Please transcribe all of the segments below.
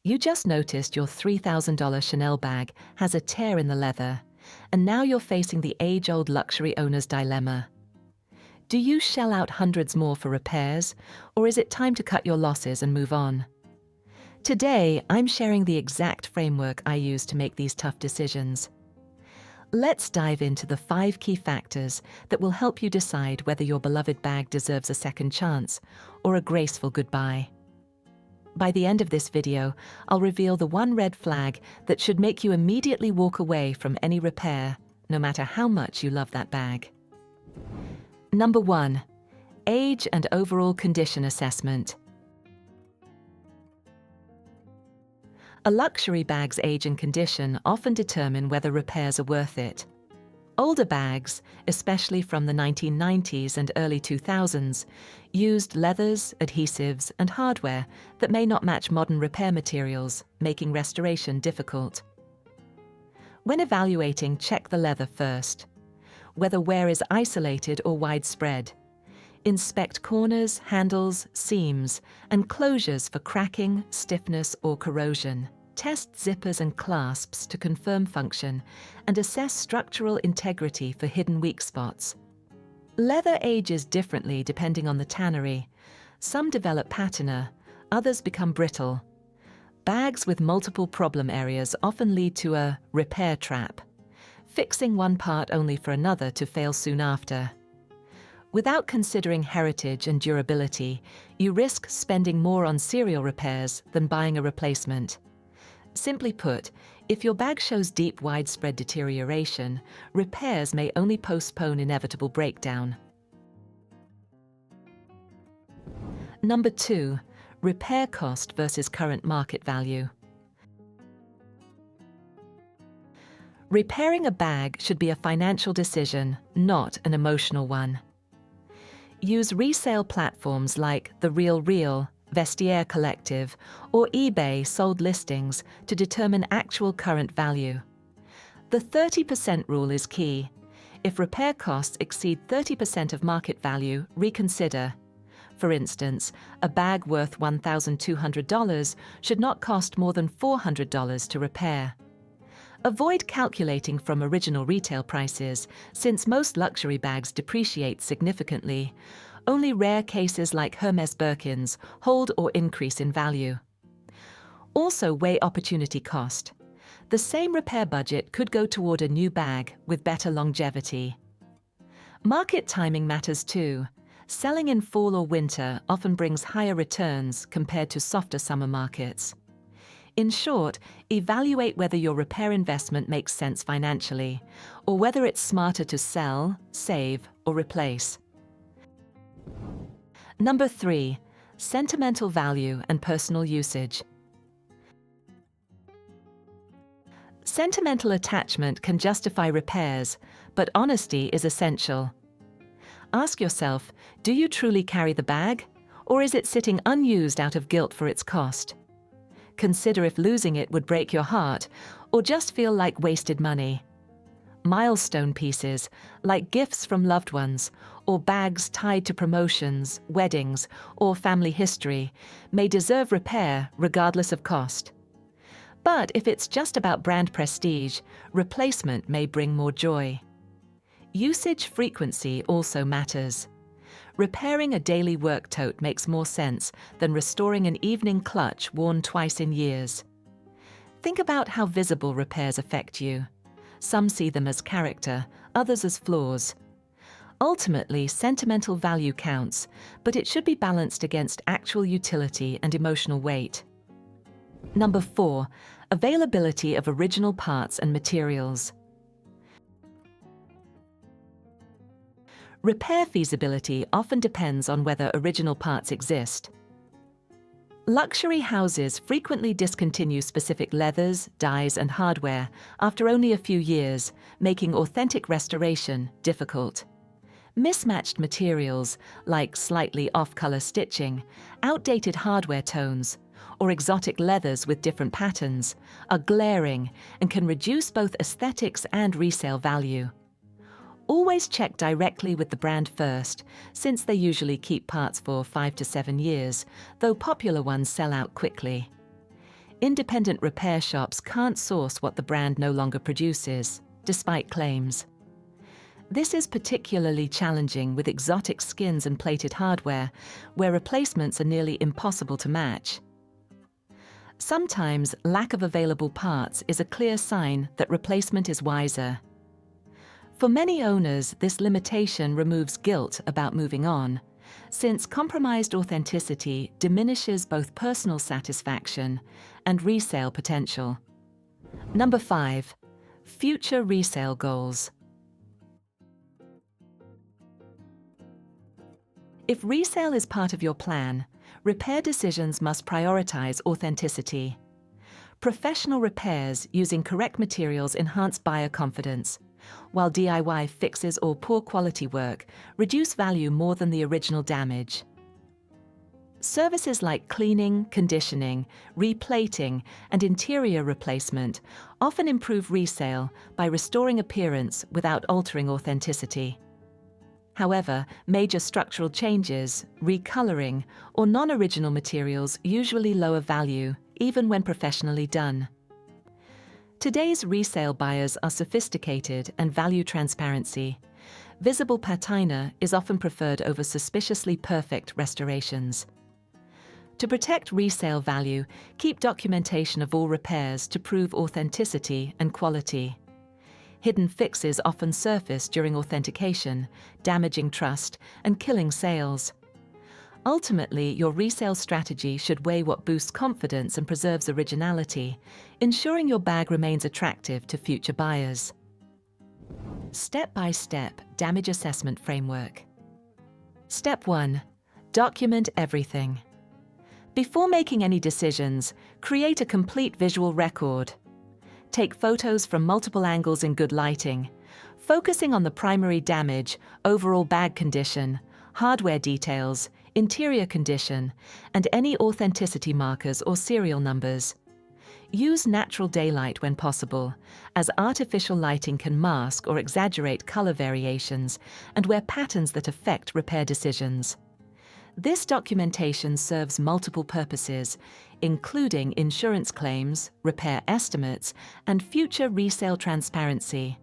You just noticed your $3,000 Chanel bag has a tear in the leather, and now you're facing the age-old luxury owner's dilemma. Do you shell out hundreds more for repairs, or is it time to cut your losses and move on? Today, I'm sharing the exact framework I use to make these tough decisions. Let's dive into the 5 key factors that will help you decide whether your beloved bag deserves a second chance or a graceful goodbye. By the end of this video, I'll reveal the one red flag that should make you immediately walk away from any repair, no matter how much you love that bag. Number 1. Age and overall condition assessment. A luxury bag's age and condition often determine whether repairs are worth it. Older bags, especially from the 1990s and early 2000s, used leathers, adhesives, and hardware that may not match modern repair materials, making restoration difficult. When evaluating, check the leather first. Whether wear is isolated or widespread. Inspect corners, handles, seams, and closures for cracking, stiffness, or corrosion. Test zippers and clasps to confirm function, and assess structural integrity for hidden weak spots. Leather ages differently depending on the tannery. Some develop patina, others become brittle. Bags with multiple problem areas often lead to a repair trap, fixing one part only for another to fail soon after. Without considering heritage and durability, you risk spending more on serial repairs than buying a replacement. Simply put, if your bag shows deep, widespread deterioration, repairs may only postpone inevitable breakdown. Number 2. Repair cost versus current market value. Repairing a bag should be a financial decision, not an emotional one. Use resale platforms like The RealReal, Vestiaire Collective, or eBay sold listings to determine actual current value. The 30% rule is key. If repair costs exceed 30% of market value, reconsider. For instance, a bag worth $1,200 should not cost more than $400 to repair. Avoid calculating from original retail prices, since most luxury bags depreciate significantly. Only rare cases like Hermès Birkins hold or increase in value. Also weigh opportunity cost. The same repair budget could go toward a new bag with better longevity. Market timing matters too. Selling in fall or winter often brings higher returns compared to softer summer markets. In short, evaluate whether your repair investment makes sense financially, or whether it's smarter to sell, save, or replace. Number 3. Sentimental value and personal usage. Sentimental attachment can justify repairs, but honesty is essential. Ask yourself, do you truly carry the bag, or is it sitting unused out of guilt for its cost? Consider if losing it would break your heart, or just feel like wasted money. Milestone pieces, like gifts from loved ones, or bags tied to promotions, weddings, or family history, may deserve repair regardless of cost. But if it's just about brand prestige, replacement may bring more joy. Usage frequency also matters. Repairing a daily work tote makes more sense than restoring an evening clutch worn twice in years. Think about how visible repairs affect you. Some see them as character, others as flaws. Ultimately, sentimental value counts, but it should be balanced against actual utility and emotional weight. Number 4. Availability of original parts and materials. Repair feasibility often depends on whether original parts exist. Luxury houses frequently discontinue specific leathers, dyes, and hardware after only a few years, making authentic restoration difficult. Mismatched materials, like slightly off-color stitching, outdated hardware tones, or exotic leathers with different patterns, are glaring and can reduce both aesthetics and resale value. Always check directly with the brand first, since they usually keep parts for 5 to 7 years, though popular ones sell out quickly. Independent repair shops can't source what the brand no longer produces, despite claims. This is particularly challenging with exotic skins and plated hardware, where replacements are nearly impossible to match. Sometimes lack of available parts is a clear sign that replacement is wiser. For many owners, this limitation removes guilt about moving on, since compromised authenticity diminishes both personal satisfaction and resale potential. Number 5. Future resale goals. If resale is part of your plan, repair decisions must prioritize authenticity. Professional repairs using correct materials enhance buyer confidence, while DIY fixes or poor quality work reduce value more than the original damage. Services like cleaning, conditioning, replating, and interior replacement often improve resale by restoring appearance without altering authenticity. However, major structural changes, recoloring, or non-original materials usually lower value, even when professionally done. Today's resale buyers are sophisticated and value transparency. Visible patina is often preferred over suspiciously perfect restorations. To protect resale value, keep documentation of all repairs to prove authenticity and quality. Hidden fixes often surface during authentication, damaging trust and killing sales. Ultimately, your resale strategy should weigh what boosts confidence and preserves originality, ensuring your bag remains attractive to future buyers. Step-by-step damage assessment framework. Step 1. Document everything. Before making any decisions, create a complete visual record. Take photos from multiple angles in good lighting, focusing on the primary damage, overall bag condition, hardware details, interior condition, and any authenticity markers or serial numbers. Use natural daylight when possible, as artificial lighting can mask or exaggerate color variations and wear patterns that affect repair decisions. This documentation serves multiple purposes, including insurance claims, repair estimates, and future resale transparency.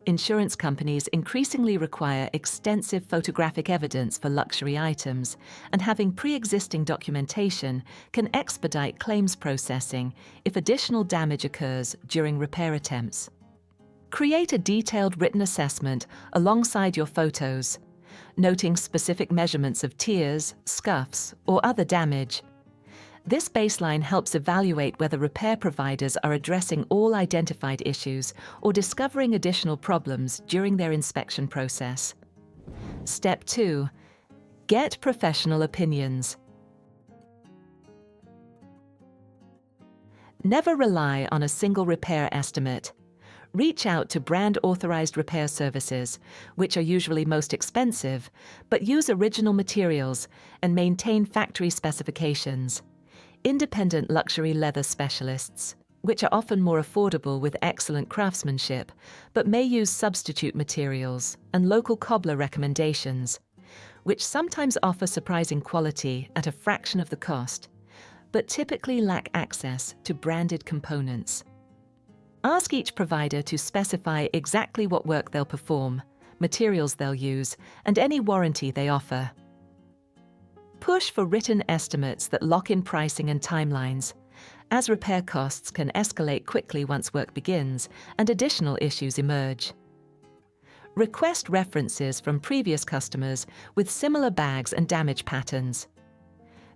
Insurance companies increasingly require extensive photographic evidence for luxury items, and having pre-existing documentation can expedite claims processing if additional damage occurs during repair attempts. Create a detailed written assessment alongside your photos, noting specific measurements of tears, scuffs, or other damage. This baseline helps evaluate whether repair providers are addressing all identified issues or discovering additional problems during their inspection process. Step 2. Get professional opinions. Never rely on a single repair estimate. Reach out to brand-authorized repair services, which are usually most expensive, but use original materials and maintain factory specifications. Independent luxury leather specialists, which are often more affordable with excellent craftsmanship, but may use substitute materials, and local cobbler recommendations, which sometimes offer surprising quality at a fraction of the cost, but typically lack access to branded components. Ask each provider to specify exactly what work they'll perform, materials they'll use, and any warranty they offer. Push for written estimates that lock in pricing and timelines, as repair costs can escalate quickly once work begins and additional issues emerge. Request references from previous customers with similar bags and damage patterns.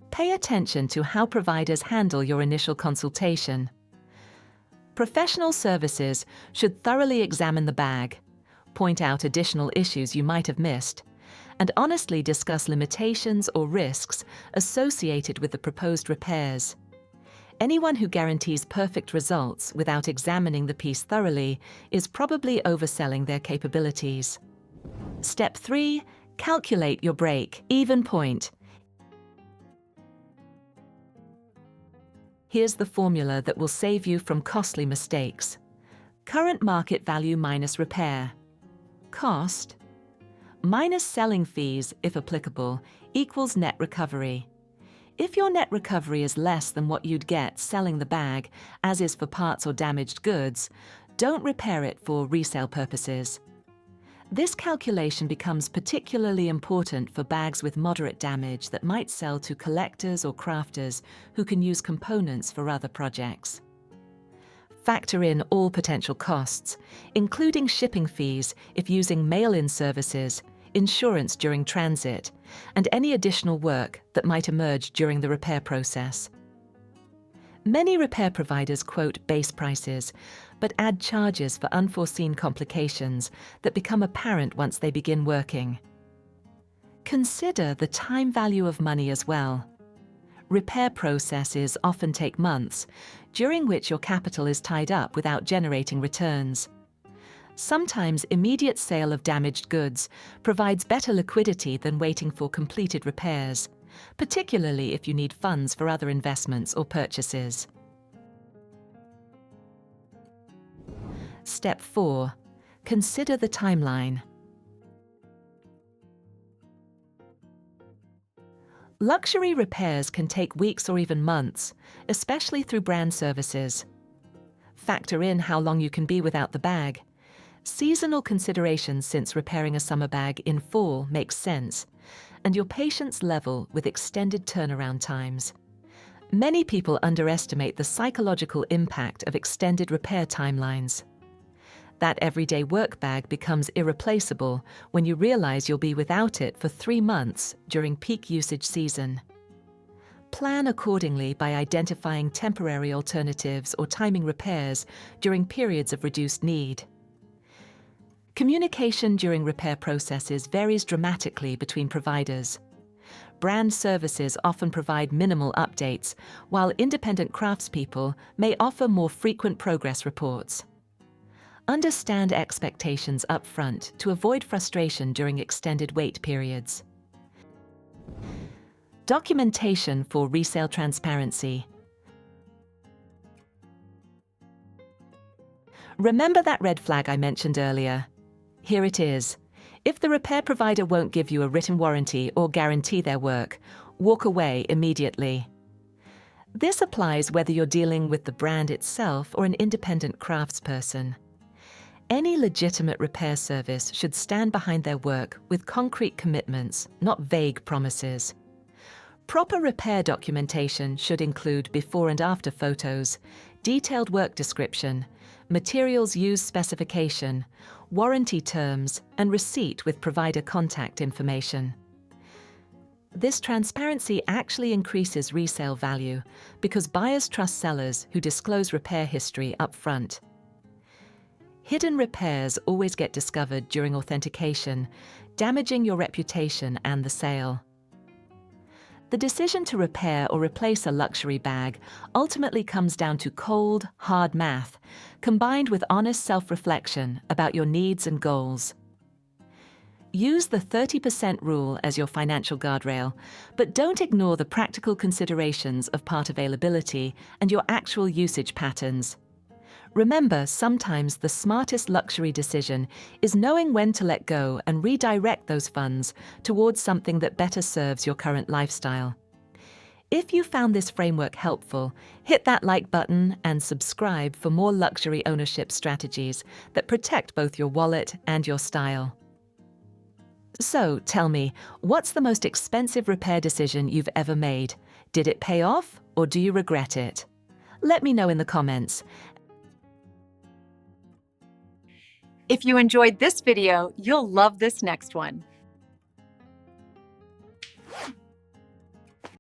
Pay attention to how providers handle your initial consultation. Professional services should thoroughly examine the bag, point out additional issues you might have missed, and honestly discuss limitations or risks associated with the proposed repairs. Anyone who guarantees perfect results without examining the piece thoroughly is probably overselling their capabilities. Step 3. Calculate your break-even point. Here's the formula that will save you from costly mistakes. Current market value minus repair cost minus selling fees, if applicable, equals net recovery. If your net recovery is less than what you'd get selling the bag, as is for parts or damaged goods, don't repair it for resale purposes. This calculation becomes particularly important for bags with moderate damage that might sell to collectors or crafters who can use components for other projects. Factor in all potential costs, including shipping fees if using mail-in services, insurance during transit, and any additional work that might emerge during the repair process. Many repair providers quote base prices, but add charges for unforeseen complications that become apparent once they begin working. Consider the time value of money as well. Repair processes often take months, during which your capital is tied up without generating returns. Sometimes immediate sale of damaged goods provides better liquidity than waiting for completed repairs, particularly if you need funds for other investments or purchases. Step 4. Consider the timeline. Luxury repairs can take weeks or even months, especially through brand services. Factor in how long you can be without the bag. Seasonal considerations since repairing a summer bag in fall makes sense, and your patience level with extended turnaround times. Many people underestimate the psychological impact of extended repair timelines. That everyday work bag becomes irreplaceable when you realize you'll be without it for 3 months during peak usage season. Plan accordingly by identifying temporary alternatives or timing repairs during periods of reduced need. Communication during repair processes varies dramatically between providers. Brand services often provide minimal updates, while independent craftspeople may offer more frequent progress reports. Understand expectations up front to avoid frustration during extended wait periods. Documentation for resale transparency. Remember that red flag I mentioned earlier? Here it is. If the repair provider won't give you a written warranty or guarantee their work, walk away immediately. This applies whether you're dealing with the brand itself or an independent craftsperson. Any legitimate repair service should stand behind their work with concrete commitments, not vague promises. Proper repair documentation should include before and after photos, detailed work description, materials used specification, warranty terms, and receipt with provider contact information. This transparency actually increases resale value because buyers trust sellers who disclose repair history up front. Hidden repairs always get discovered during authentication, damaging your reputation and the sale. The decision to repair or replace a luxury bag ultimately comes down to cold, hard math, combined with honest self-reflection about your needs and goals. Use the 30% rule as your financial guardrail, but don't ignore the practical considerations of part availability and your actual usage patterns. Remember, sometimes the smartest luxury decision is knowing when to let go and redirect those funds towards something that better serves your current lifestyle. If you found this framework helpful, hit that like button and subscribe for more luxury ownership strategies that protect both your wallet and your style. So, tell me, what's the most expensive repair decision you've ever made? Did it pay off, or do you regret it? Let me know in the comments. If you enjoyed this video, you'll love this next one.